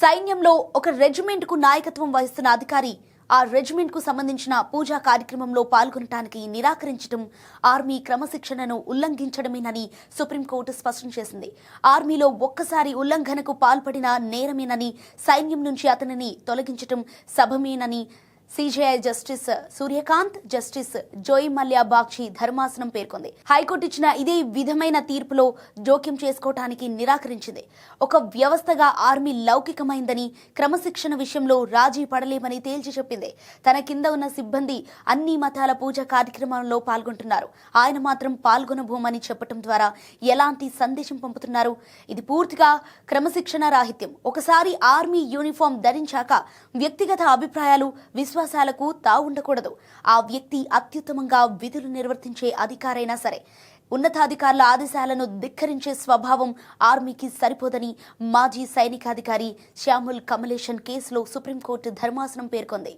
సైన్యంలో ఒక రెజిమెంట్ కు నాయకత్వం వహిస్తున్న అధికారి ఆ రెజిమెంట్ కు సంబంధించిన పూజా కార్యక్రమంలో పాల్గొనడానికి నిరాకరించడం ఆర్మీ క్రమశిక్షణను ఉల్లంఘించడమేనని సుప్రీంకోర్టు స్పష్టం చేసింది. ఆర్మీలో ఒక్కసారి ఉల్లంఘనకు పాల్పడిన నేరమేనని, సైన్యం నుంచి అతనిని తొలగించడం సభమేనని CJI justice Surya Kant, justice జోయి Malya Bakshi ధర్మాసనం పేర్కొంది. హైకోర్టు ఇచ్చిన ఇదే విధమైన తీర్పులో జోక్యం చేసుకోవటానికి నిరాకరించింది. ఒక వ్యవస్థగా ఆర్మీ లౌకికమైందని, క్రమశిక్షణ విషయంలో రాజీ పడలేమని తేల్చి చెప్పింది. తన కింద ఉన్న సిబ్బంది అన్ని మతాల పూజా కార్యక్రమాల్లో పాల్గొంటున్నారు, ఆయన మాత్రం పాల్గొనబోమని చెప్పడం ద్వారా ఎలాంటి సందేశం పంపుతున్నారు? ఇది పూర్తిగా క్రమశిక్షణ రాహిత్యం. ఒకసారి ఆర్మీ యూనిఫామ్ ధరించాక వ్యక్తిగత అభిప్రాయాలు, విశ్వాసాలకు తావుండకూడదు. ఆ వ్యక్తి అత్యుత్తమంగా విధులు నిర్వర్తించే అధికారైనా సరే ఉన్నతాధికారుల ఆదేశాలను ధిక్కరించే స్వభావం ఆర్మీకి సరిపోదని మాజీ సైనికాధికారి శ్యాముల్ కమలేషన్ కేసులో సుప్రీంకోర్టు ధర్మాసనం పేర్కొంది.